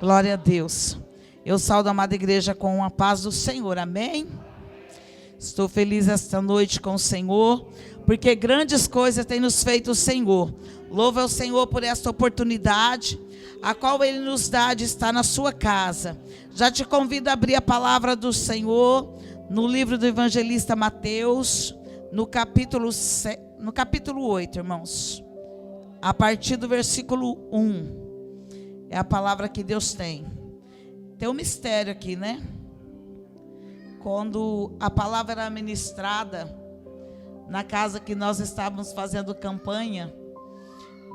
Glória a Deus. Eu saúdo a amada igreja com a paz do Senhor, amém? Estou feliz esta noite com o Senhor, porque grandes coisas tem nos feito o Senhor. Louva ao Senhor por esta oportunidade, a qual Ele nos dá de estar na sua casa. Já te convido a abrir a palavra do Senhor, no livro do evangelista Mateus, no capítulo 8, irmãos. A partir do versículo 1. É a palavra que Deus tem. Tem um mistério aqui, né? Quando a palavra era ministrada na casa que nós estávamos fazendo campanha,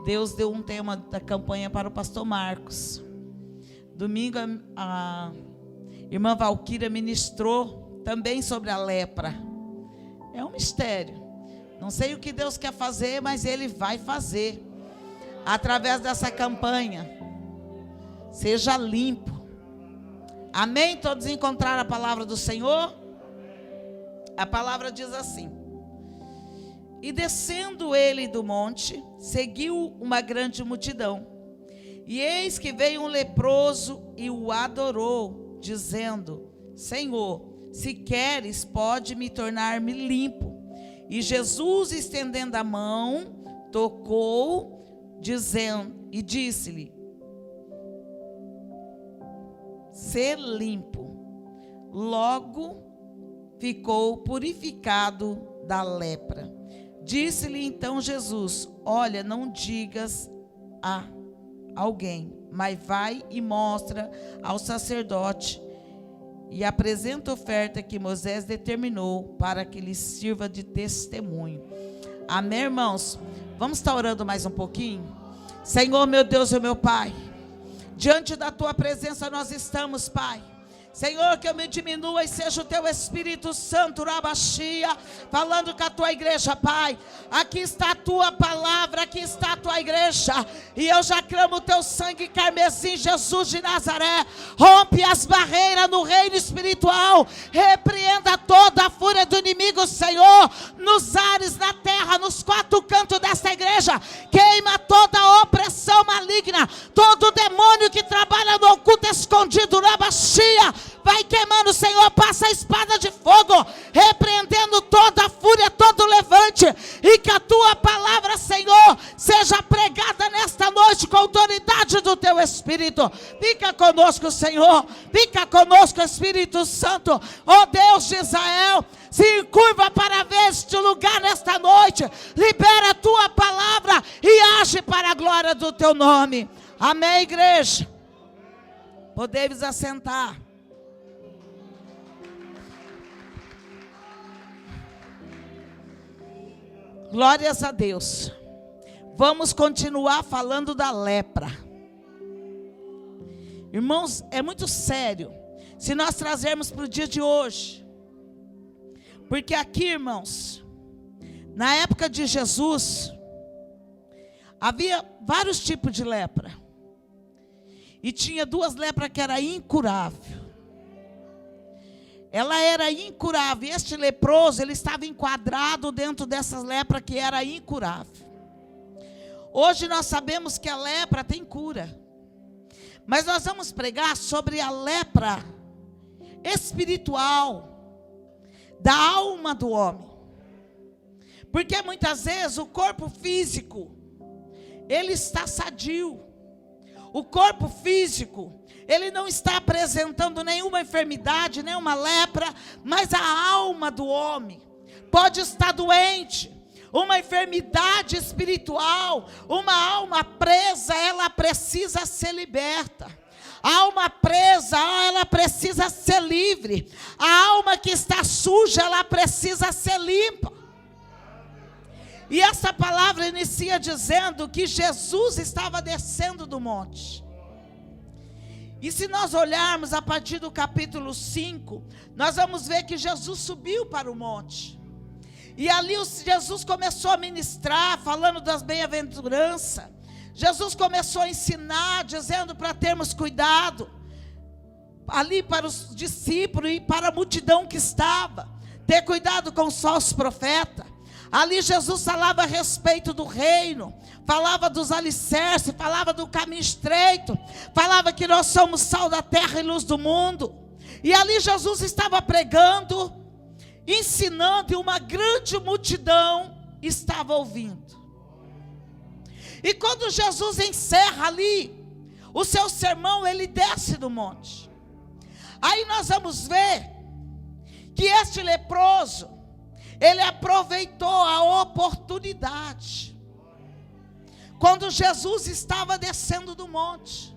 Deus deu um tema da campanha para o pastor Marcos. Domingo a irmã Valquíria ministrou também sobre a lepra. É um mistério. Não sei o que Deus quer fazer, mas Ele vai fazer através dessa campanha. Seja limpo. Amém? Todos encontraram a palavra do Senhor? A palavra diz assim: e descendo ele do monte, seguiu uma grande multidão. E eis que veio um leproso e o adorou, dizendo: Senhor, se queres, pode me tornar-me limpo. E Jesus, estendendo a mão, tocou, dizendo, e disse-lhe: ser limpo. Logo ficou purificado da lepra. Disse-lhe então Jesus: olha, não digas a alguém, mas vai e mostra ao sacerdote e apresenta a oferta que Moisés determinou para que lhe sirva de testemunho. Amém, irmãos? Vamos estar orando mais um pouquinho? Senhor, meu Deus e meu Pai, diante da tua presença nós estamos, Pai. Senhor, que eu me diminua e seja o teu Espírito Santo, Rabachia, falando com a tua igreja, Pai. Aqui está a tua palavra, aqui está a tua igreja. E eu já clamo o teu sangue carmesim, Jesus de Nazaré. Rompe as barreiras no reino espiritual. Repreenda toda a fúria do inimigo, Senhor. Nos ares, na terra, nos quatro cantos desta igreja. Queima toda a opressão maligna. Todo demônio que trabalha no oculto escondido, Rabachia. Vai queimando, Senhor, passa a espada de fogo, repreendendo toda a fúria, todo o levante, e que a tua palavra, Senhor, seja pregada nesta noite com a autoridade do teu Espírito. Fica conosco, Senhor, fica conosco, Espírito Santo, ó Deus de Israel, se curva para ver este lugar nesta noite, libera a tua palavra e age para a glória do teu nome. Amém, igreja? Podemos assentar. Glórias a Deus. Vamos continuar falando da lepra. Irmãos, é muito sério se nós trazermos para o dia de hoje. Porque aqui, irmãos, na época de Jesus, havia vários tipos de lepra. E tinha duas lepras que era incurável. Ela era incurável. E este leproso, ele estava enquadrado dentro dessas lepras que era incurável. Hoje nós sabemos que a lepra tem cura. Mas nós vamos pregar sobre a lepra espiritual da alma do homem. Porque muitas vezes o corpo físico, ele está sadio. O corpo físico, ele não está apresentando nenhuma enfermidade, nenhuma lepra, mas a alma do homem pode estar doente. Uma enfermidade espiritual, uma alma presa, ela precisa ser liberta. A alma presa, ela precisa ser livre. A alma que está suja, ela precisa ser limpa. E essa palavra inicia dizendo que Jesus estava descendo do monte. E se nós olharmos a partir do capítulo 5, nós vamos ver que Jesus subiu para o monte. E ali Jesus começou a ministrar, falando das bem-aventuranças. Jesus começou a ensinar, dizendo para termos cuidado. Ali para os discípulos e para a multidão que estava. Ter cuidado com os falsos profetas. Ali Jesus falava a respeito do reino, falava dos alicerces, falava do caminho estreito, falava que nós somos sal da terra e luz do mundo. E ali Jesus estava pregando, ensinando, e uma grande multidão estava ouvindo. E quando Jesus encerra ali o seu sermão, ele desce do monte. Aí nós vamos ver que este leproso, ele aproveitou a oportunidade. Quando Jesus estava descendo do monte,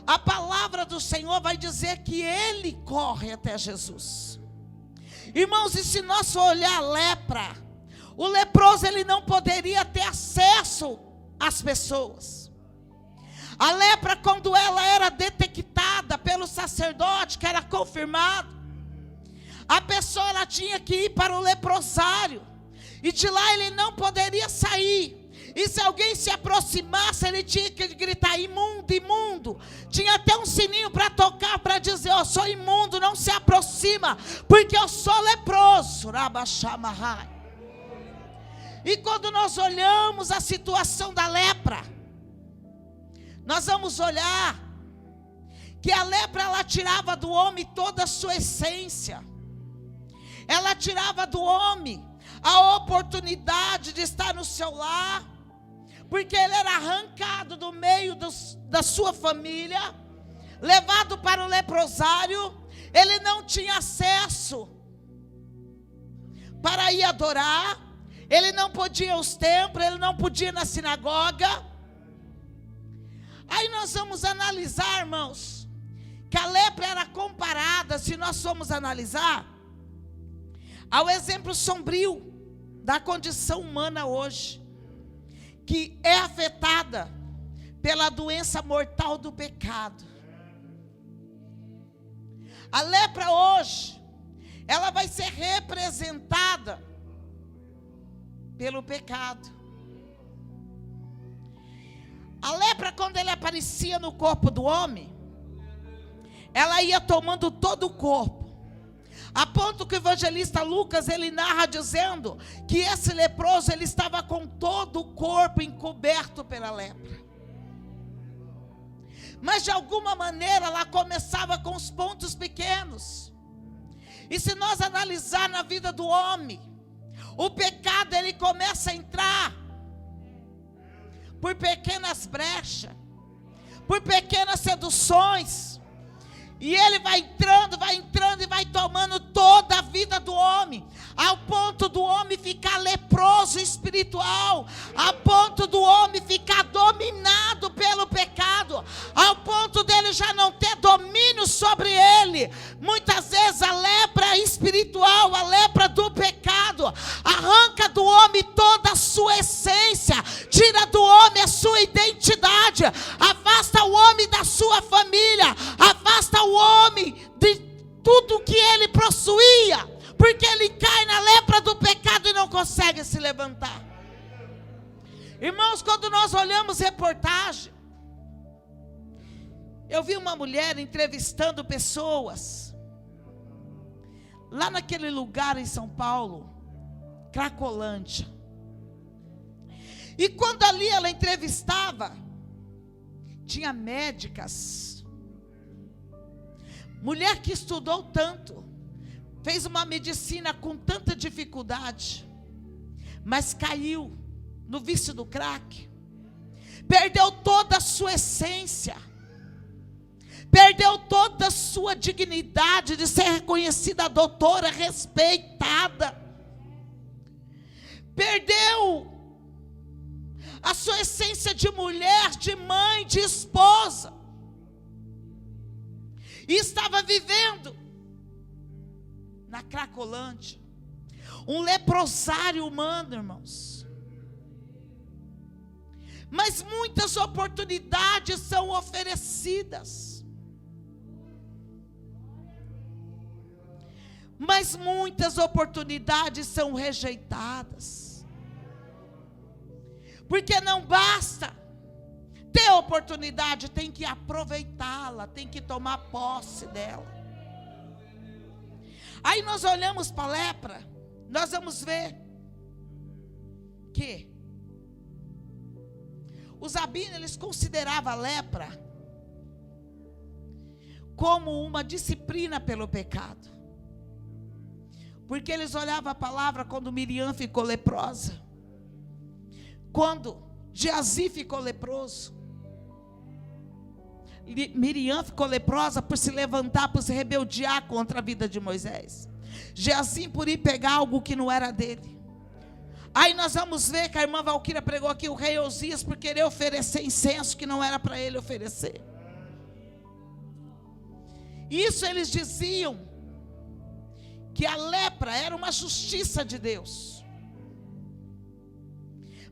a palavra do Senhor vai dizer que ele corre até Jesus. Irmãos, e se nós olhar a lepra, o leproso ele não poderia ter acesso às pessoas. A lepra, quando ela era detectada pelo sacerdote, que era confirmado, a pessoa ela tinha que ir para o leprosário, e de lá ele não poderia sair. E se alguém se aproximasse, ele tinha que gritar: imundo, imundo. Tinha até um sininho para tocar, para dizer: eu sou imundo, não se aproxima, porque eu sou leproso. E quando nós olhamos a situação da lepra, nós vamos olhar que a lepra ela tirava do homem toda a sua essência. Ela tirava do homem a oportunidade de estar no seu lar, porque ele era arrancado do meio da sua família, levado para o leprosário. Ele não tinha acesso para ir adorar, ele não podia ir aos templos, ele não podia ir na sinagoga. Aí nós vamos analisar, irmãos, que a lepra era comparada, se nós formos analisar, ao exemplo sombrio da condição humana hoje, que é afetada pela doença mortal do pecado. A lepra hoje, ela vai ser representada pelo pecado. A lepra, quando ela aparecia no corpo do homem, ela ia tomando todo o corpo, a ponto que o evangelista Lucas, ele narra dizendo que esse leproso, ele estava com todo o corpo encoberto pela lepra. Mas de alguma maneira ela começava com os pontos pequenos. E se nós analisar na vida do homem, o pecado ele começa a entrar por pequenas brechas, por pequenas seduções. E ele vai entrando e vai tomando toda a vida do homem, ao ponto do homem ficar leproso espiritual, ao ponto do homem ficar dominado pelo pecado, ao ponto dele já não ter domínio sobre ele. Muitas vezes a lepra espiritual, a lepra do pecado, arranca do homem toda a sua essência, tira do homem a sua identidade, afasta o homem da sua família, afasta o homem de tudo que ele possuía, porque ele cai na lepra do pecado e não consegue se levantar. Irmãos, quando nós olhamos reportagem, eu vi uma mulher entrevistando pessoas lá naquele lugar em São Paulo, Cracolândia. E quando ali ela entrevistava, tinha médicas, mulher que estudou tanto, fez uma medicina com tanta dificuldade, mas caiu no vício do crack, perdeu toda a sua essência, perdeu toda a sua dignidade de ser reconhecida doutora, respeitada, perdeu a sua essência de mulher, de mãe, de esposa, e estava vivendo na Cracolândia, um leprosário humano, irmãos. Mas muitas oportunidades são oferecidas, mas muitas oportunidades são rejeitadas, porque não basta ter oportunidade, tem que aproveitá-la, tem que tomar posse dela. Aí nós olhamos para a lepra, nós vamos ver quê? Os rabinos, eles consideravam a lepra como uma disciplina pelo pecado. Porque eles olhavam a palavra quando Miriam ficou leprosa, quando Geazi ficou leproso. Miriam ficou leprosa por se levantar, por se rebeldiar contra a vida de Moisés. Geazi por ir pegar algo que não era dele. Aí nós vamos ver que a irmã Valquíria pregou aqui, o rei Osias por querer oferecer incenso que não era para ele oferecer. Isso eles diziam que a lepra era uma justiça de Deus.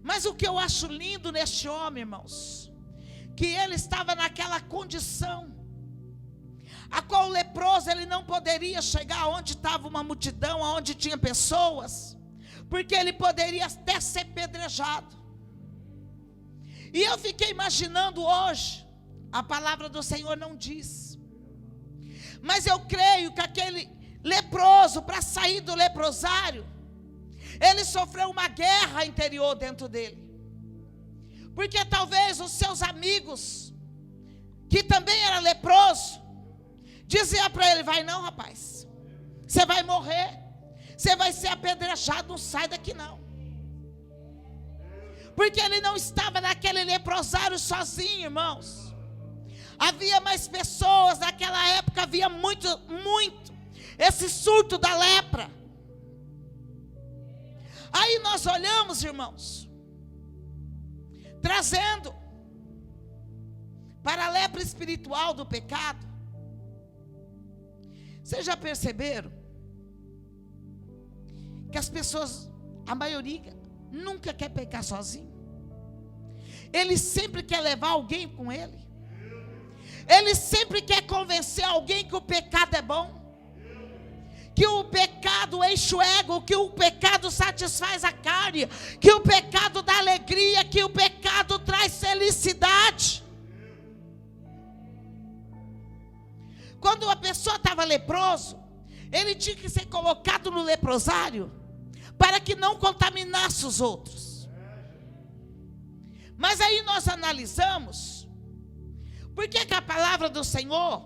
Mas o que eu acho lindo neste homem, irmãos, que ele estava naquela condição, a qual o leproso ele não poderia chegar onde estava uma multidão, onde tinha pessoas, porque ele poderia até ser pedrejado. E eu fiquei imaginando hoje, a palavra do Senhor não diz, mas eu creio que aquele leproso, para sair do leprosário, ele sofreu uma guerra interior dentro dele. Porque talvez os seus amigos, que também eram leprosos, diziam para ele: vai não, rapaz, você vai morrer, você vai ser apedrejado, não sai daqui não. Porque ele não estava naquele leprosário sozinho, irmãos. Havia mais pessoas, naquela época havia muito esse surto da lepra. Aí nós olhamos, irmãos, trazendo para a lepra espiritual do pecado. Vocês já perceberam que as pessoas, a maioria, nunca quer pecar sozinho? Ele sempre quer levar alguém com ele. Ele sempre quer convencer alguém que o pecado é bom, que o pecado enche o ego, que o pecado satisfaz a carne, que o pecado dá alegria, que o pecado traz felicidade. Quando uma pessoa estava leproso, ele tinha que ser colocado no leprosário para que não contaminasse os outros. Mas aí nós analisamos, por que a palavra do Senhor,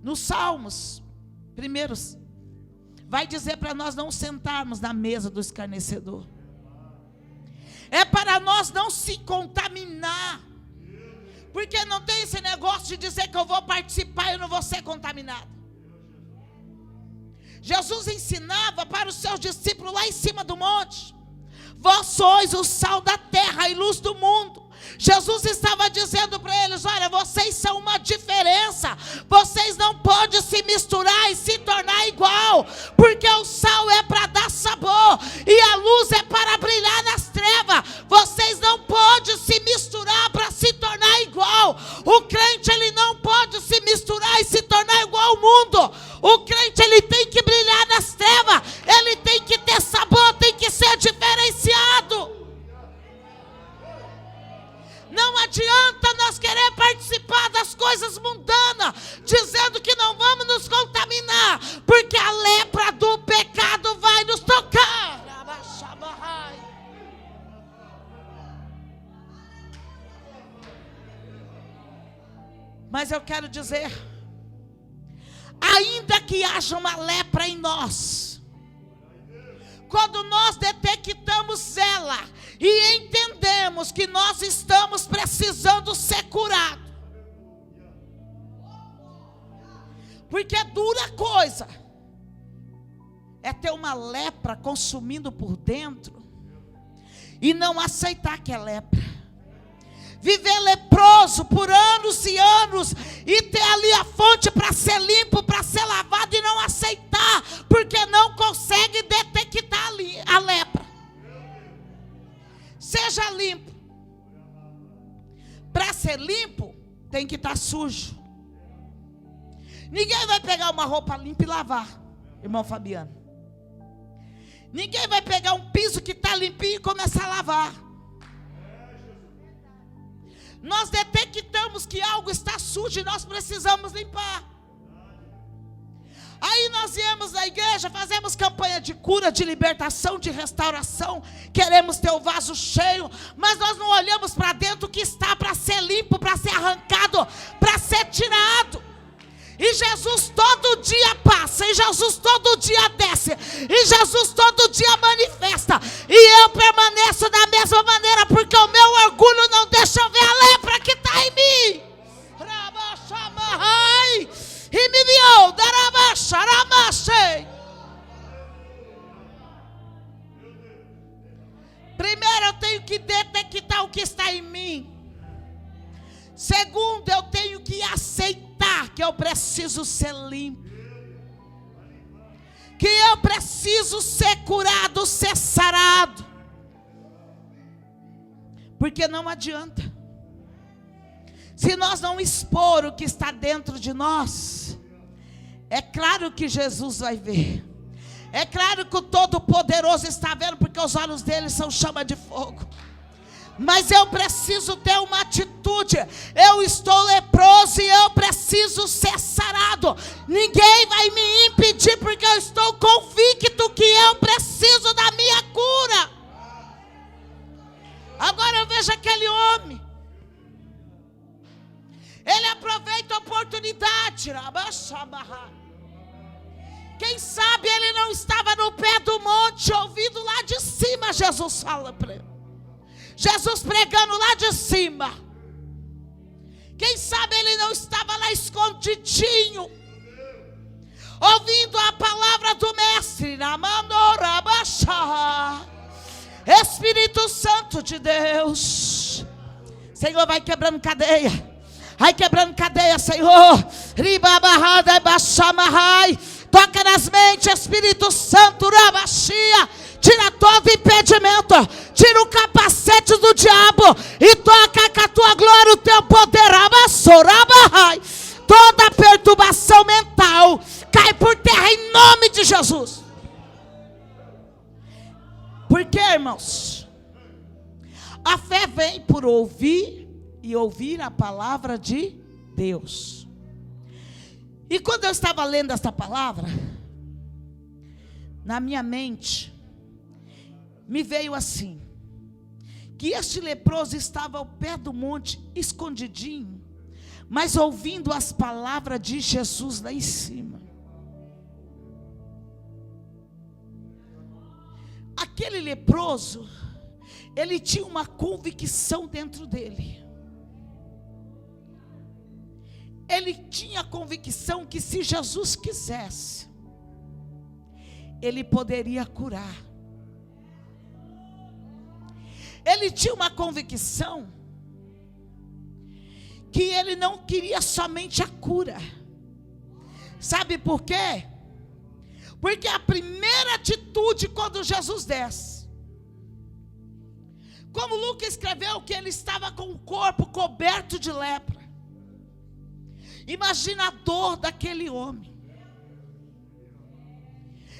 nos Salmos, primeiros, vai dizer para nós não sentarmos na mesa do escarnecedor. É para nós não se contaminar. Porque não tem esse negócio de dizer que eu vou participar e eu não vou ser contaminado. Jesus ensinava para os seus discípulos lá em cima do monte: vós sois o sal da terra e luz do mundo. Jesus estava dizendo para eles: olha, vocês são uma diferença, vocês não podem se misturar e se tornar igual, porque o sal é para dar sabor e a luz é para brilhar nas trevas. Vocês não podem se misturar para se tornar igual. O crente, ele não pode se misturar e se tornar igual ao mundo. O crente, ele tem que brilhar nas trevas, ele tem que ter sabor, tem que ser diferenciado. Não adianta nós querer participar das coisas mundanas, dizendo que não vamos nos contaminar, porque a lepra do pecado vai nos tocar. Mas eu quero dizer, ainda que haja uma lepra em nós, quando nós detectamos ela e entendemos que nós estamos precisando ser curados, porque dura coisa é ter uma lepra consumindo por dentro e não aceitar que é lepra. Viver leproso por anos e anos e ter ali a fonte para ser limpo, para ser lavado e não aceitar, porque não consegue detectar ali a lepra. Seja limpo. Para ser limpo, tem que estar sujo. Ninguém vai pegar uma roupa limpa e lavar, irmão Fabiano. Ninguém vai pegar um piso que está limpinho e começar a lavar. Nós detectamos que algo está sujo e nós precisamos limpar. Aí nós viemos na igreja, fazemos campanha de cura, de libertação, de restauração. Queremos ter o vaso cheio, mas nós não olhamos para dentro o que está para ser limpo, para ser arrancado, para ser tirado. E Jesus todo dia passa, e Jesus todo dia desce, e Jesus todo dia manifesta. E eu permaneço da mesma maneira, porque o meu orgulho não deixa eu ver a lepra que está em mim. E me viu, primeiro eu tenho que detectar o que está em mim. Segundo, eu tenho que aceitar que eu preciso ser limpo, que eu preciso ser curado, ser sarado. Porque não adianta, se nós não expor o que está dentro de nós, é claro que Jesus vai ver. É claro que o Todo-Poderoso está vendo, porque os olhos dele são chama de fogo. Mas eu preciso ter uma atitude. Eu estou leproso e eu preciso ser sarado. Ninguém vai me impedir, porque eu estou convicto que eu preciso da minha cura. Agora eu vejo aquele homem. Ele aproveita a oportunidade. Quem sabe ele não estava no pé do monte, ouvindo lá de cima Jesus fala para ele. Jesus pregando lá de cima. Quem sabe ele não estava lá escondidinho, ouvindo a palavra do mestre. Espírito Santo de Deus, Senhor, vai quebrando cadeia. Vai quebrando cadeia, Senhor. Toca nas mentes, Espírito Santo. Tira todo impedimento, tira o capacete do diabo e toca com a tua glória, o teu poder. Toda perturbação mental cai por terra em nome de Jesus. Porque, irmãos, a fé vem por ouvir e ouvir a palavra de Deus. E quando eu estava lendo esta palavra, na minha mente me veio assim, que este leproso estava ao pé do monte, escondidinho, mas ouvindo as palavras de Jesus lá em cima. Aquele leproso, ele tinha uma convicção dentro dele. Ele tinha a convicção que se Jesus quisesse, ele poderia curar. Ele tinha uma convicção que ele não queria somente a cura. Sabe por quê? Porque a primeira atitude quando Jesus desce, como Lucas escreveu que ele estava com o corpo coberto de lepra. Imagina a dor daquele homem.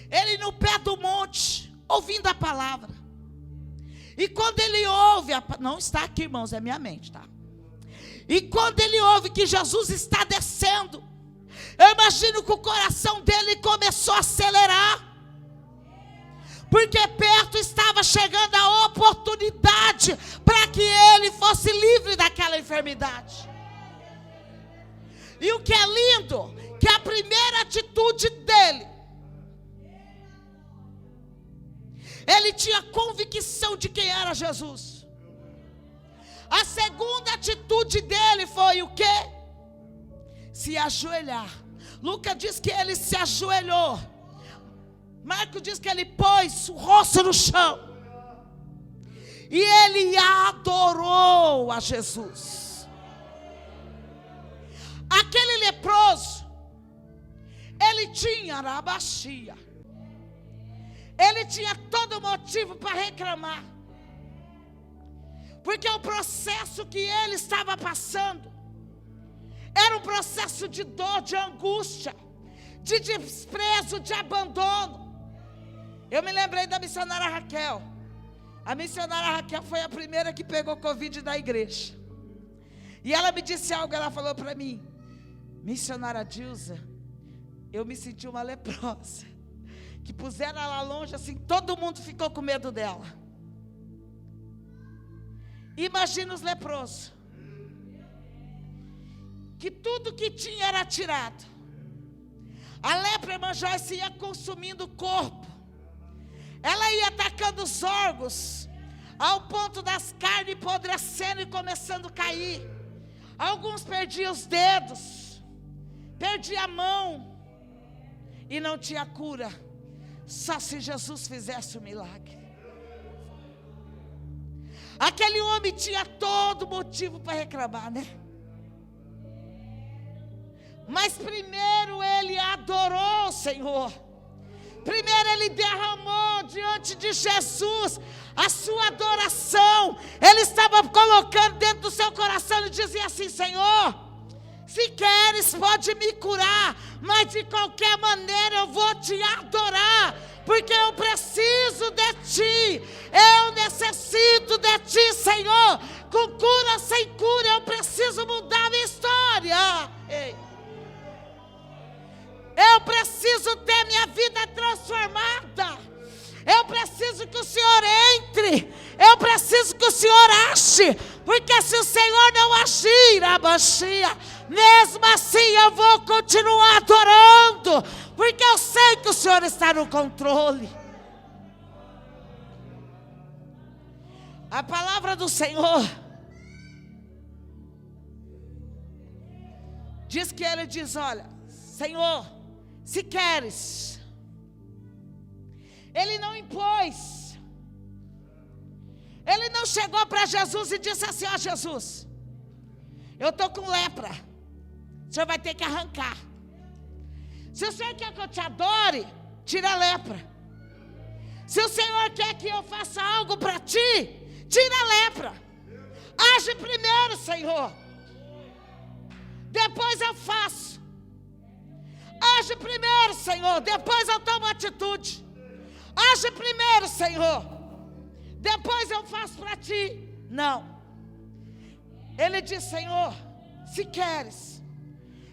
Ele no pé do monte, ouvindo a palavra. E quando ele ouve, não está aqui, irmãos, é minha mente, tá? E quando ele ouve que Jesus está descendo, eu imagino que o coração dele começou a acelerar. Porque perto estava chegando a oportunidade para que ele fosse livre daquela enfermidade. E o que é lindo, que a primeira atitude dele, ele tinha convicção de quem era Jesus. A segunda atitude dele foi o quê? Se ajoelhar. Lucas diz que ele se ajoelhou. Marcos diz que ele pôs o rosto no chão. E ele adorou a Jesus. Aquele leproso, ele tinha arabaxia. Ele tinha todo motivo para reclamar. Porque o processo que ele estava passando era um processo de dor, de angústia, de desprezo, de abandono. Eu me lembrei da missionária Raquel. A missionária Raquel foi a primeira que pegou Covid da igreja. E ela me disse algo, ela falou para mim: missionária Dilza, eu me senti uma leprosa, que puseram ela longe assim, todo mundo ficou com medo dela. Imagina os leprosos, que tudo que tinha era tirado. A lepra, irmã Joyce, ia consumindo o corpo, ela ia atacando os órgãos, ao ponto das carnes apodrecendo e começando a cair. Alguns perdiam os dedos, perdiam a mão, e não tinha cura, só se Jesus fizesse o milagre. Aquele homem tinha todo motivo para reclamar, né? Mas primeiro ele adorou o Senhor. Primeiro ele derramou diante de Jesus a sua adoração. Ele estava colocando dentro do seu coração e dizia assim: Senhor, se queres pode me curar, mas de qualquer maneira eu vou te adorar, porque eu preciso de Ti, eu necessito de Ti, Senhor. Com cura, sem cura, eu preciso mudar a minha história. Ei. Eu preciso ter minha vida transformada. Eu preciso que o Senhor entre. Eu preciso que o Senhor ache. Porque se o Senhor não agir, abaixia, mesmo assim eu vou continuar adorando. Porque eu sei que o Senhor está no controle. A palavra do Senhor diz que Ele diz: olha, Senhor, se queres. Ele não impôs. Ele não chegou para Jesus e disse assim: ó Jesus, eu estou com lepra, o Senhor vai ter que arrancar. Se o Senhor quer que eu te adore, tira a lepra. Se o Senhor quer que eu faça algo para ti, tira a lepra. Age primeiro, Senhor, depois eu faço. Age primeiro, Senhor, depois eu tomo atitude. Age primeiro, Senhor, depois eu faço para ti. Não. Ele diz: Senhor, se queres.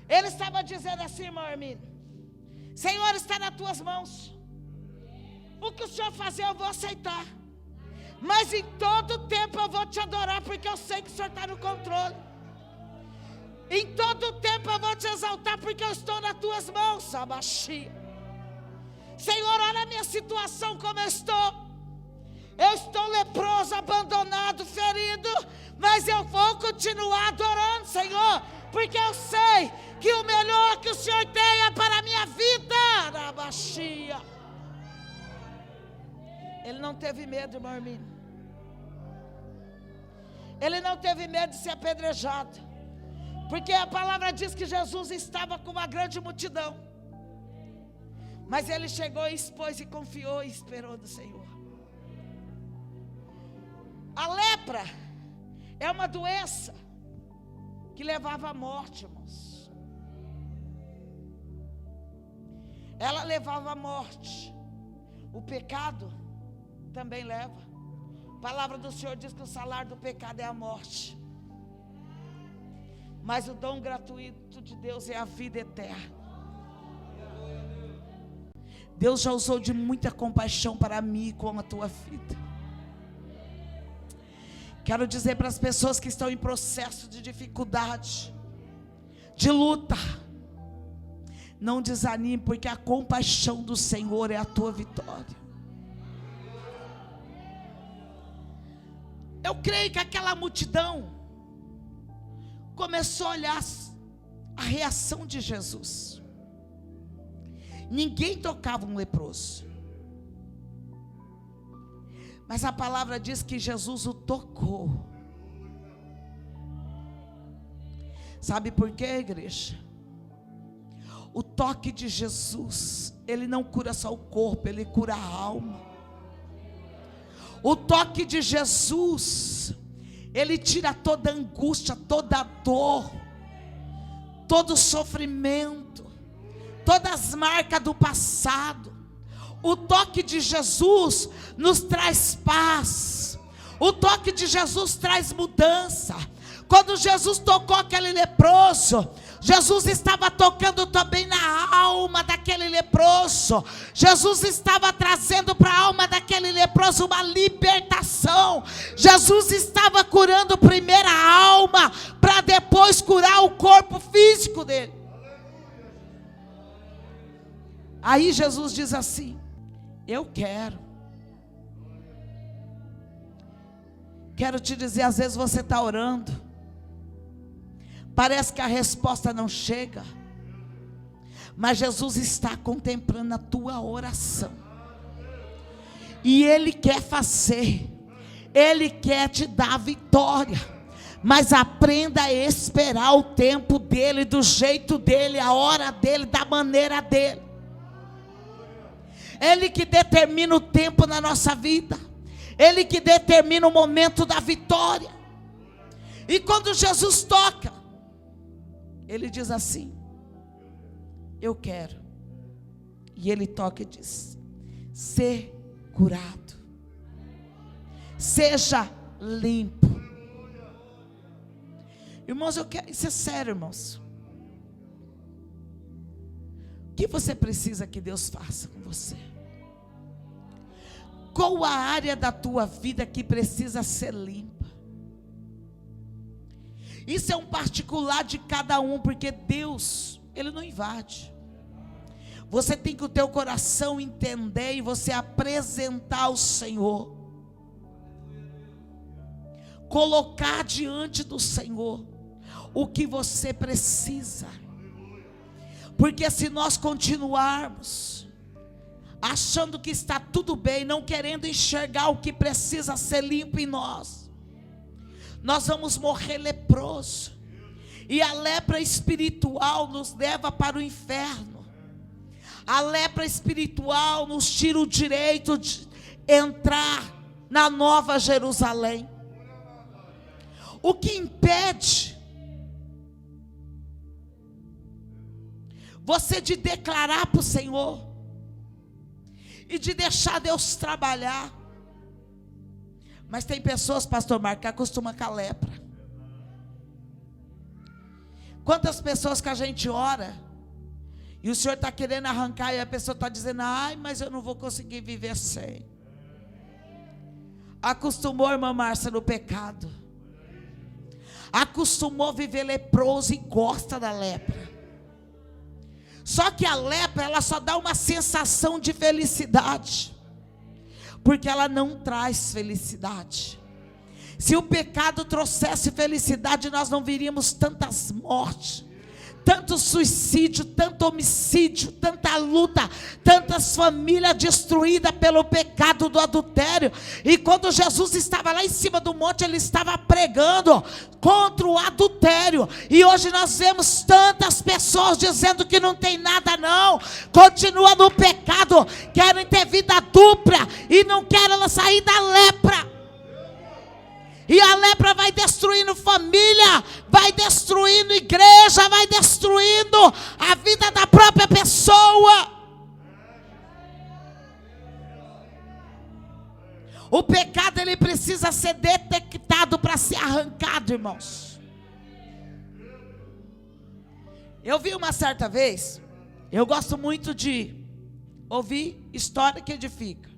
Ele estava dizendo assim, irmão Hermínio: Senhor, está nas tuas mãos. O que o Senhor fazer eu vou aceitar. Mas em todo tempo eu vou te adorar, porque eu sei que o Senhor está no controle. Em todo tempo eu vou te exaltar, porque eu estou nas tuas mãos, abaixia. Senhor, olha a minha situação como eu estou. Eu estou leproso, abandonado, ferido, mas eu vou continuar adorando, Senhor, porque eu sei que o melhor que o Senhor tem é para a minha vida, abaixia. Ele não teve medo, irmão Hermínio. Ele não teve medo de ser apedrejado, porque a palavra diz que Jesus estava com uma grande multidão, mas ele chegou e expôs e confiou e esperou do Senhor. A lepra é uma doença que levava à morte, irmãos. Ela levava à morte. O pecado também leva. A palavra do Senhor diz que o salário do pecado é a morte, mas o dom gratuito de Deus é a vida eterna. Deus já usou de muita compaixão para mim com a tua vida. Quero dizer para as pessoas que estão em processo de dificuldade, de luta: não desanime, porque a compaixão do Senhor é a tua vitória. Eu creio que aquela multidão começou a olhar a reação de Jesus. Ninguém tocava um leproso, mas a palavra diz que Jesus o tocou. Sabe por quê, igreja? O toque de Jesus, ele não cura só o corpo, ele cura a alma. O toque de Jesus, ele tira toda angústia, toda dor, todo sofrimento, todas as marcas do passado. O toque de Jesus nos traz paz. O toque de Jesus traz mudança. Quando Jesus tocou aquele leproso, Jesus estava tocando também na alma daquele leproso. Jesus estava trazendo para a alma daquele leproso uma libertação. Jesus estava curando primeiro a alma, para depois curar o corpo físico dele. Aí Jesus diz assim: eu quero te dizer, às vezes você está orando, parece que a resposta não chega, mas Jesus está contemplando a tua oração, e Ele quer fazer, Ele quer te dar vitória, mas aprenda a esperar o tempo dEle, do jeito dEle, a hora dEle, da maneira dEle. Ele que determina o tempo na nossa vida, Ele que determina o momento da vitória. E quando Jesus toca, Ele diz assim: eu quero. E Ele toca e diz: ser curado, seja limpo. Irmãos, eu quero, isso é sério, irmãos. O que você precisa que Deus faça com você? Qual a área da tua vida que precisa ser limpa? Isso é um particular de cada um, porque Deus, Ele não invade. Você tem que o teu coração entender e você apresentar ao Senhor, colocar diante do Senhor o que você precisa. Porque se nós continuarmos achando que está tudo bem, não querendo enxergar o que precisa ser limpo em nós, nós vamos morrer leproso. E a lepra espiritual nos leva para o inferno. A lepra espiritual nos tira o direito de entrar na Nova Jerusalém. O que impede você de declarar para o Senhor e de deixar Deus trabalhar? Mas tem pessoas, pastor Marco, que acostumam com a lepra. Quantas pessoas que a gente ora e o Senhor está querendo arrancar, e a pessoa está dizendo: ai, mas eu não vou conseguir viver sem. Acostumou, irmã Márcia, no pecado. Acostumou a viver leproso e gosta da lepra. Só que a lepra, ela só dá uma sensação de felicidade, porque ela não traz felicidade. Se o pecado trouxesse felicidade, nós não veríamos tantas mortes, tanto suicídio, tanto homicídio, tanta luta, tantas famílias destruídas pelo pecado do adultério. E quando Jesus estava lá em cima do monte, Ele estava pregando contra o adultério. E hoje nós vemos tantas pessoas dizendo que não tem nada não, continua no pecado, querem ter vida dupla e não querem sair da lepra. E a lepra vai destruindo família, vai destruindo igreja, vai destruindo a vida da própria pessoa. O pecado, ele precisa ser detectado para ser arrancado, irmãos. Eu vi uma certa vez, eu gosto muito de ouvir história que edifica.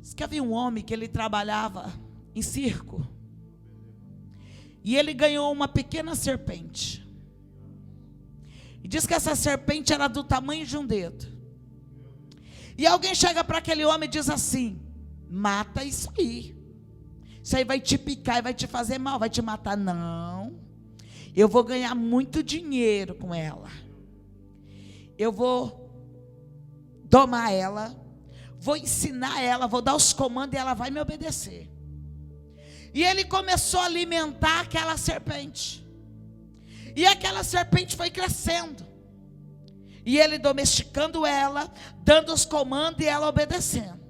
Diz que havia um homem que ele trabalhava em circo, e ele ganhou uma pequena serpente, e diz que essa serpente era do tamanho de um dedo. E alguém chega para aquele homem e diz assim: mata isso aí vai te picar e vai te fazer mal, vai te matar. Não, eu vou ganhar muito dinheiro com ela, eu vou domar ela, vou ensinar ela, vou dar os comandos e ela vai me obedecer. E ele começou a alimentar aquela serpente, e aquela serpente foi crescendo, e ele domesticando ela, dando os comandos e ela obedecendo.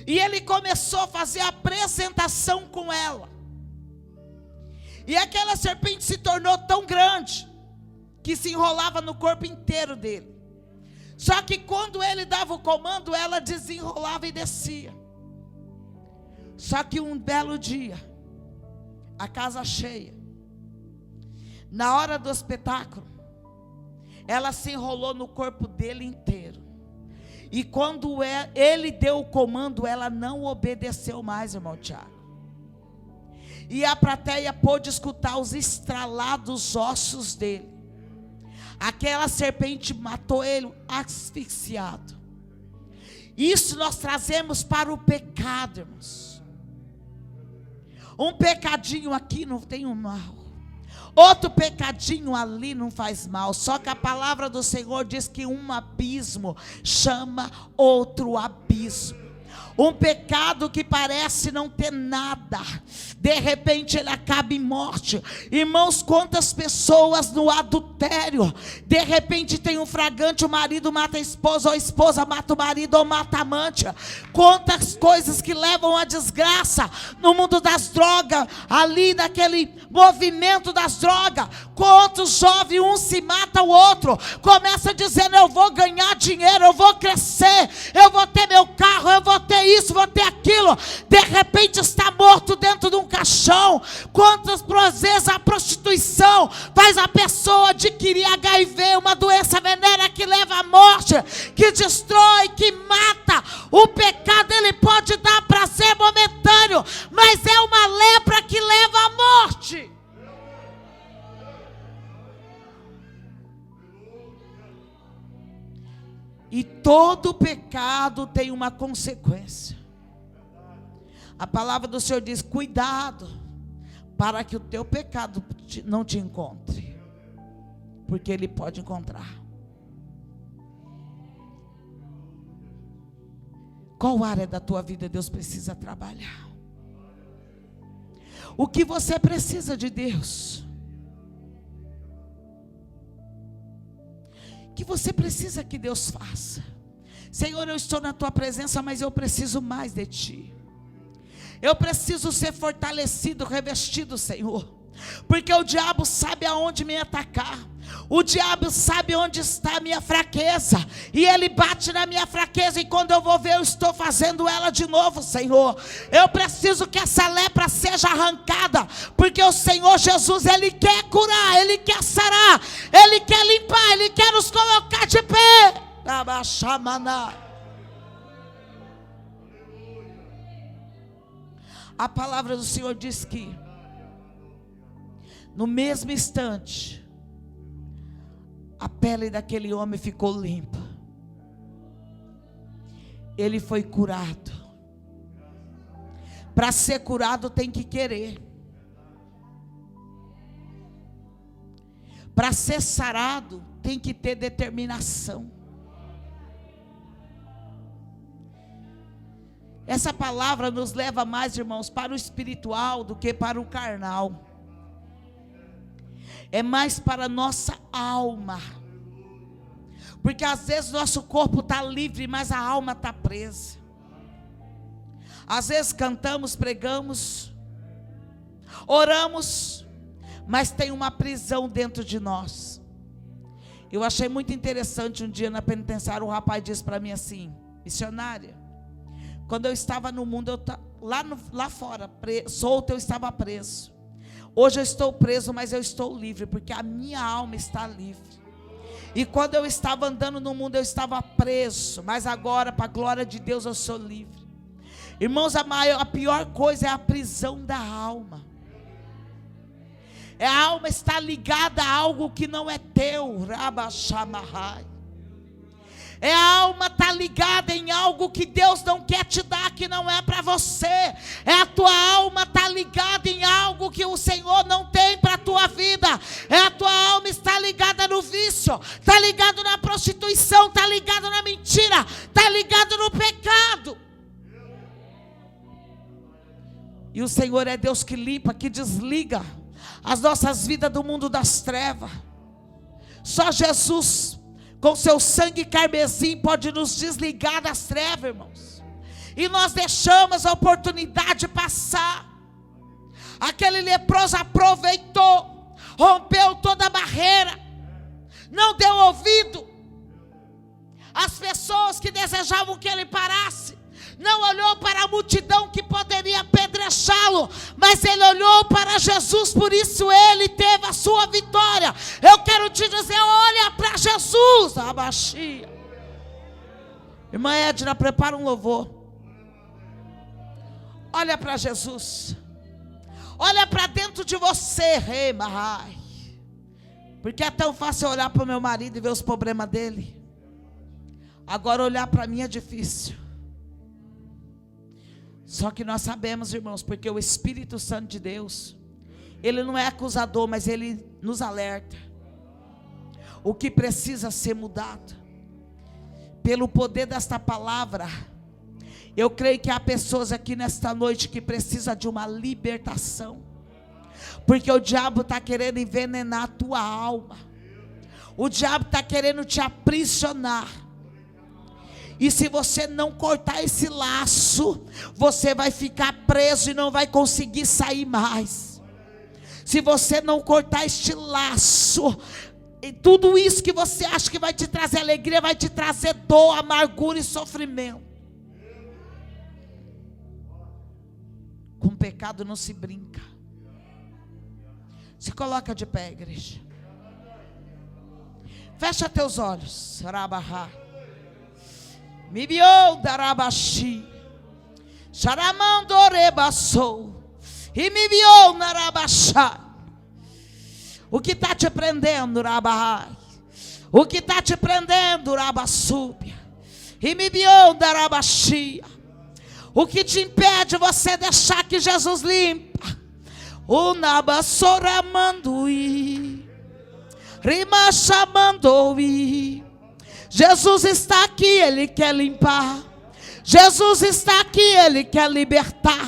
E ele começou a fazer a apresentação com ela, e aquela serpente se tornou tão grande que se enrolava no corpo inteiro dele. Só que quando ele dava o comando, ela desenrolava e descia. Só que um belo dia, a casa cheia, na hora do espetáculo, ela se enrolou no corpo dele inteiro. E quando ele deu o comando, ela não obedeceu mais, irmão Tiago. E a plateia pôde escutar os estralados ossos dele. Aquela serpente matou ele asfixiado. Isso nós trazemos para o pecado, irmãos. Um pecadinho aqui não tem um mal. Outro pecadinho ali não faz mal. Só que a palavra do Senhor diz que um abismo chama outro abismo. Um pecado que parece não ter nada, de repente ele acaba em morte. Irmãos, quantas pessoas no adultério, de repente tem um flagrante, o marido mata a esposa, ou a esposa mata o marido, ou mata a amante. Quantas coisas que levam à desgraça no mundo das drogas, ali naquele movimento das drogas. Quantos jovens, um se mata o outro, começa dizendo: eu vou ganhar dinheiro, eu vou crescer, eu vou ter meu carro, eu vou ter isso, vou ter aquilo. De repente está morto dentro de um caixão. Quantas vezes a prostituição faz a pessoa adquirir HIV, uma doença venenosa que leva à morte, que destrói, que mata. O pecado, ele pode dar prazer momentâneo, mas é uma lepra que leva à morte. E todo pecado tem uma consequência. A palavra do Senhor diz: cuidado, para que o teu pecado não te encontre, porque ele pode encontrar. Qual área da tua vida Deus precisa trabalhar? O que você precisa de Deus? O que você precisa que Deus faça? Senhor, eu estou na tua presença, mas eu preciso mais de ti. Eu preciso ser fortalecido, revestido, Senhor, porque o diabo sabe aonde me atacar. O diabo sabe onde está a minha fraqueza, e ele bate na minha fraqueza, e quando eu vou ver, eu estou fazendo ela de novo, Senhor. Eu preciso que essa lepra seja arrancada, porque o Senhor Jesus, ele quer curar, ele quer sarar, ele quer limpar, ele quer nos colocar de pé. A palavra do Senhor diz que no mesmo instante a pele daquele homem ficou limpa. Ele foi curado. Para ser curado tem que querer. Para ser sarado tem que ter determinação. Essa palavra nos leva mais, irmãos, para o espiritual do que para o carnal. É mais para a nossa alma. Porque às vezes nosso corpo está livre, mas a alma está presa. Às vezes cantamos, pregamos, oramos, mas tem uma prisão dentro de nós. Eu achei muito interessante um dia na penitenciária, o rapaz disse para mim assim: missionária, quando eu estava no mundo, lá fora, solto, eu estava preso. Hoje eu estou preso, mas eu estou livre, porque a minha alma está livre. E quando eu estava andando no mundo, eu estava preso, mas agora, para a glória de Deus, eu sou livre. Irmãos, a pior coisa é a prisão da alma. A alma está ligada a algo que não é teu. A alma está ligada em algo que Deus não quer te dar, que não é para você. A tua alma está ligada em algo que o Senhor não tem para a tua vida. A tua alma está ligada no vício, está ligada na prostituição, está ligada na mentira, está ligada no pecado. E o Senhor é Deus que limpa, que desliga as nossas vidas do mundo das trevas. Só Jesus, com seu sangue carmesim, pode nos desligar das trevas, irmãos. E nós deixamos a oportunidade passar. Aquele leproso aproveitou, rompeu toda a barreira, não deu ouvido às pessoas que desejavam que ele parasse, não olhou para a multidão que poderia apedrejá-lo, mas ele olhou para Jesus, por isso ele teve a sua vitória. Eu quero te dizer, olha para Jesus, abaixia. Irmã Edna, prepara um louvor. Olha para Jesus. Olha para dentro de você, rei Mahai. Porque é tão fácil olhar para o meu marido e ver os problemas dele. Agora olhar para mim é difícil. Só que nós sabemos, irmãos, porque o Espírito Santo de Deus, ele não é acusador, mas ele nos alerta. O que precisa ser mudado. Pelo poder desta palavra, eu creio que há pessoas aqui nesta noite que precisam de uma libertação. Porque o diabo está querendo envenenar a tua alma. O diabo está querendo te aprisionar. E se você não cortar esse laço, você vai ficar preso e não vai conseguir sair mais. Se você não cortar este laço, e tudo isso que você acha que vai te trazer alegria, vai te trazer dor, amargura e sofrimento. Com pecado não se brinca. Se coloca de pé, igreja. Fecha teus olhos. Rabahá. Mibiou darabashi. Charamando rebassou. E mibiou narabachá. O que está te prendendo, Rabahá? O que está te prendendo, Rabassúbia? E mibiou darabaxia. O que te impede você deixar que Jesus limpa? O nabassoramandui. Rimachamandoi. Jesus está aqui, Ele quer limpar. Jesus está aqui, Ele quer libertar.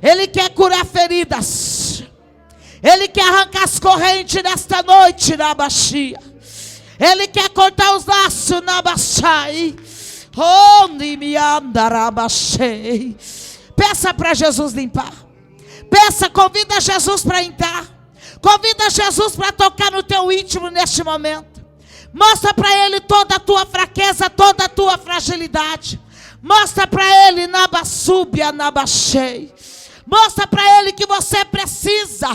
Ele quer curar feridas. Ele quer arrancar as correntes nesta noite, na baixia. Ele quer cortar os laços na baixai. Onde me andarabachei. Peça para Jesus limpar. Peça, convida Jesus para entrar. Convida Jesus para tocar no teu íntimo neste momento. Mostra para Ele toda a tua fraqueza, toda a tua fragilidade. Mostra para Ele nabassúbia, nabachei. Mostra para Ele que você precisa,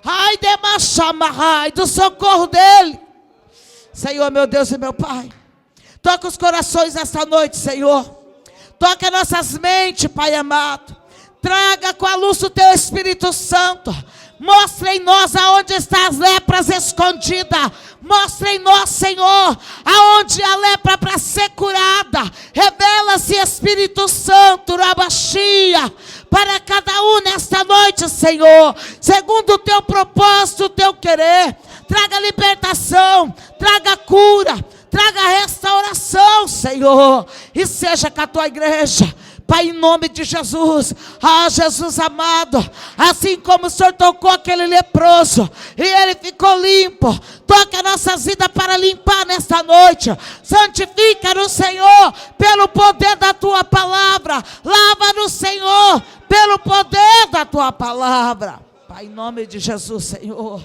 ai de machamai, do socorro dEle. Senhor, meu Deus e meu Pai, toca os corações nesta noite, Senhor. Toca nossas mentes, Pai amado. Traga com a luz do Teu Espírito Santo. Mostra em nós aonde estão as lepras escondidas. Mostra em nós, Senhor, aonde a lepra para ser curada. Revela-se, Espírito Santo, Rabachia, para cada um nesta noite, Senhor, segundo o Teu propósito, o Teu querer. Traga libertação, traga cura, traga restauração, Senhor. E seja com a Tua igreja, Pai, em nome de Jesus. Ah, Jesus amado, assim como o Senhor tocou aquele leproso e ele ficou limpo, toca nossas vidas para limpar nesta noite. Santifica-nos, Senhor, pelo poder da Tua palavra. Lava-nos, Senhor, pelo poder da Tua palavra. Pai, em nome de Jesus, Senhor.